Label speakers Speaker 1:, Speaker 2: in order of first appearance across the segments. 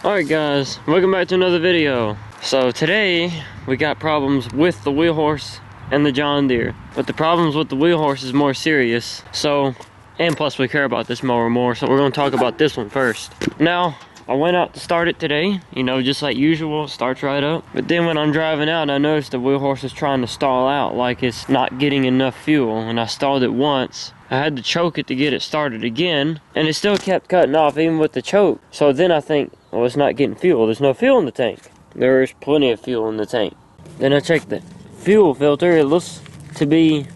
Speaker 1: Alright guys, welcome back to another video. So today we got problems with the wheel horse and the John Deere, but the problems with the wheel horse is more serious. And plus we care about this mower more, so we're going to talk about this one first. Now I went out to start it today, just like usual, it starts right up. But then when I'm driving out, I noticed the wheel horse is trying to stall out, like it's not getting enough fuel. And I stalled it once. I had to choke it to get it started again, and it still kept cutting off even with the choke. So then I think, well, it's not getting fuel. There's no fuel in the tank. There is plenty of fuel in the tank. Then I checked the fuel filter. It looks to be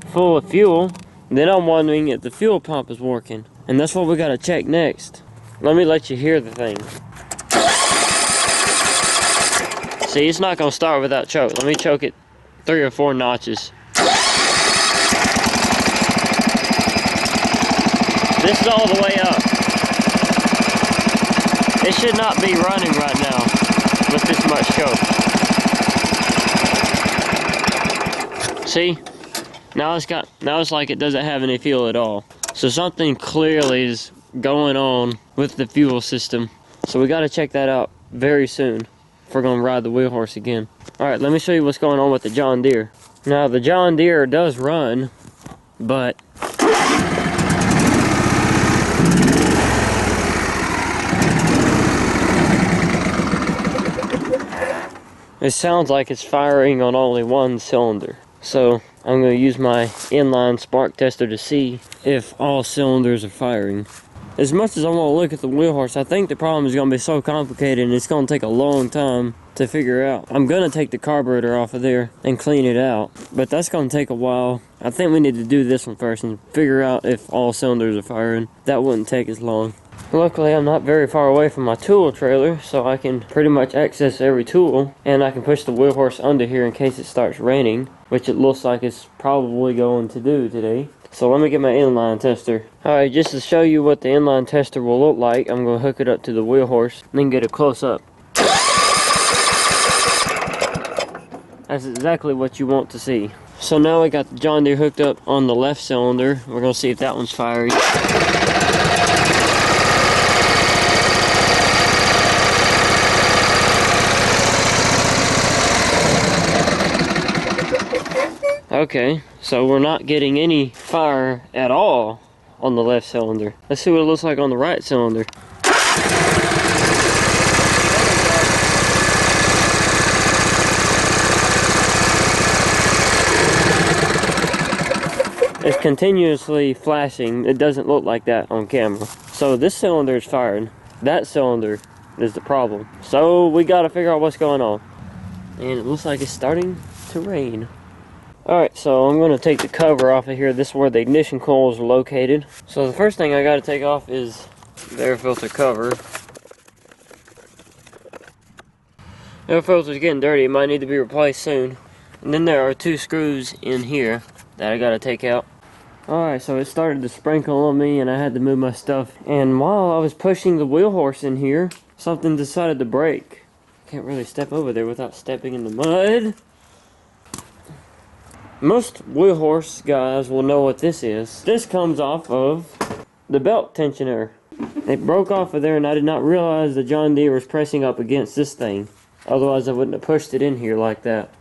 Speaker 1: full of fuel. Then I'm wondering if the fuel pump is working. And that's what we got to check next. Let me let you hear the thing. See, it's not going to start without choke. Let me choke it 3 or 4 notches. This is all the way up. It should not be running right now with this much choke. See? Now it's like it doesn't have any fuel at all. So something clearly is going on with the fuel system. So we got to check that out very soon if we're going to ride the wheel horse again. Alright, let me show you what's going on with the John Deere. Now the John Deere does run, but it sounds like it's firing on only one cylinder. So I'm going to use my inline spark tester to see if all cylinders are firing. As much as I want to look at the wheel horse, I think the problem is going to be so complicated and it's going to take a long time to figure out. I'm going to take the carburetor off of there and clean it out, but that's going to take a while. I think we need to do this one first and figure out if all cylinders are firing. That wouldn't take as long. Luckily, I'm not very far away from my tool trailer, so I can pretty much access every tool, and I can push the wheel horse under here in case it starts raining, which it looks like it's probably going to do today. So let me get my inline tester. Alright, just to show you what the inline tester will look like, I'm going to hook it up to the wheel horse and then get a close up. That's exactly what you want to see. So now I got the John Deere hooked up on the left cylinder. We're going to see if that one's firing. Okay, so we're not getting any fire at all on the left cylinder. Let's see what it looks like on the right cylinder. It's continuously flashing. It doesn't look like that on camera. So this cylinder is firing. That cylinder is the problem. So we got to figure out what's going on. And it looks like it's starting to rain. Alright, so I'm going to take the cover off of here. This is where the ignition coils are located. So the first thing I got to take off is the air filter cover. The air filter is getting dirty. It might need to be replaced soon. And then there are 2 screws in here that I got to take out. Alright, so it started to sprinkle on me and I had to move my stuff. And while I was pushing the wheel horse in here, something decided to break. Can't really step over there without stepping in the mud. Most wheel horse guys will know what this is. This comes off of the belt tensioner. It broke off of there and I did not realize the John Deere was pressing up against this thing. Otherwise I wouldn't have pushed it in here like that.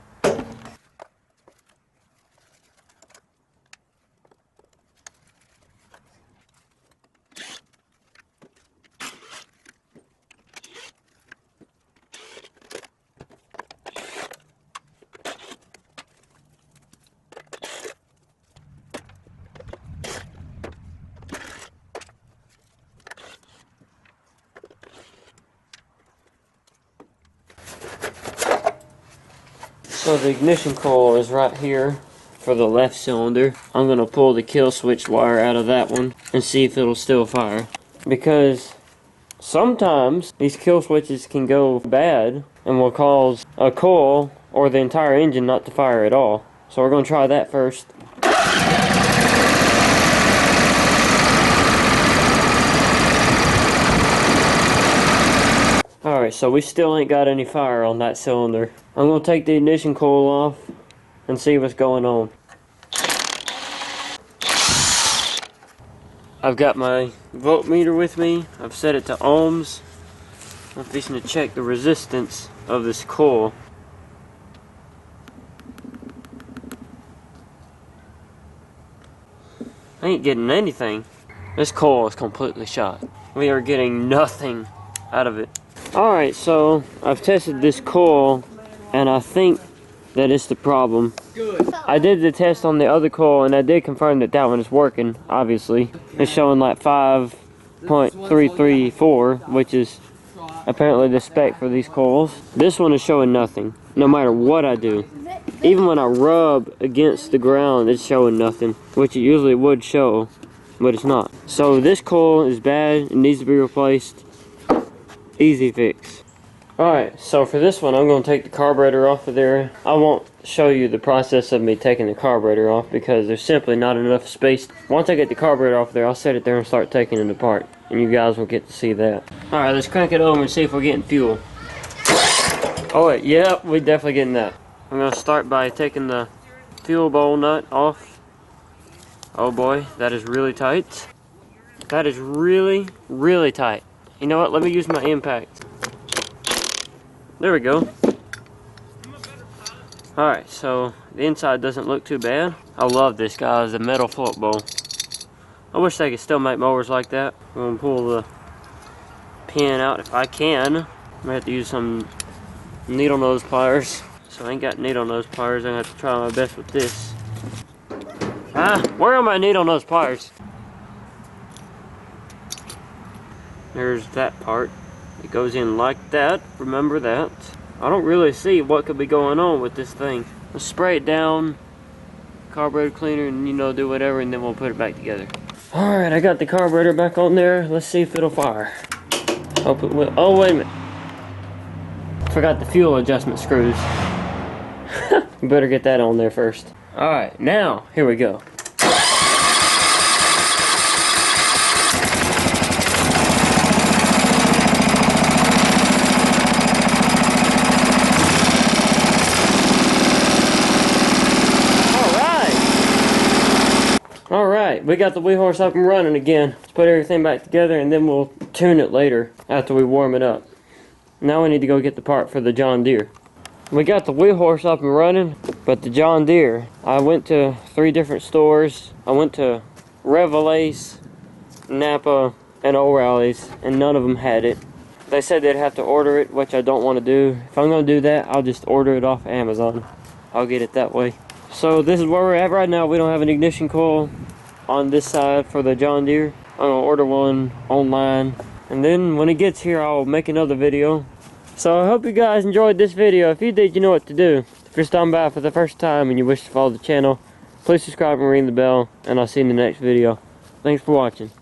Speaker 1: So the ignition coil is right here for the left cylinder. I'm going to pull the kill switch wire out of that one and see if it'll still fire. Because sometimes these kill switches can go bad and will cause a coil or the entire engine not to fire at all. So we're going to try that first. Alright, so we still ain't got any fire on that cylinder. I'm going to take the ignition coil off and see what's going on. I've got my voltmeter with me. I've set it to ohms. I'm fixing to check the resistance of this coil. I ain't getting anything. This coil is completely shot. We are getting nothing out of it. Alright, so I've tested this coil and I think that it's the problem.
Speaker 2: Good.
Speaker 1: I did the test on the other coil and I did confirm that that one is working, obviously. It's showing like 5.334, which is apparently the spec for these coils. This one is showing nothing, no matter what I do. Even when I rub against the ground, it's showing nothing, which it usually would show, but it's not. So this coil is bad, it needs to be replaced. Easy fix. Alright, so for this one, I'm going to take the carburetor off of there. I won't show you the process of me taking the carburetor off because there's simply not enough space. Once I get the carburetor off there, I'll set it there and start taking it apart. And you guys will get to see that. Alright, let's crank it over and see if we're getting fuel. Oh wait, yep, we're definitely getting that. I'm going to start by taking the fuel bowl nut off. Oh boy, that is really tight. That is really, really tight. You know what, let me use my impact. There we go. Alright, so the inside doesn't look too bad. I love this, guys, the metal float bowl. I wish they could still make mowers like that. I'm going to pull the pin out if I can. I'm going to have to use some needle nose pliers. So I ain't got needle nose pliers. I'm going to have to try my best with this. Ah, where are my needle nose pliers? There's that part. It goes in like that, remember that. I don't really see what could be going on with this thing. Let's spray it down, carburetor cleaner, and you know, do whatever, and then we'll put it back together. Alright, I got the carburetor back on there. Let's see if it'll fire. Hope it will. Oh, wait a minute. Forgot the fuel adjustment screws. You better get that on there first. Alright, now, here we go. Alright, we got the Wheel Horse up and running again. Let's put everything back together and then we'll tune it later after we warm it up. Now we need to go get the part for the John Deere. We got the Wheel Horse up and running, but the John Deere, I went to 3 different stores. I went to Revelace, Napa, and O'Reilly's, and none of them had it. They said they'd have to order it, which I don't want to do. If I'm going to do that, I'll just order it off Amazon. I'll get it that way. So this is where we're at right now. We don't have an ignition coil on this side for the John Deere. I'm going to order one online. And then when it gets here, I'll make another video. So I hope you guys enjoyed this video. If you did, you know what to do. If you're stopping by for the first time and you wish to follow the channel, please subscribe and ring the bell. And I'll see you in the next video. Thanks for watching.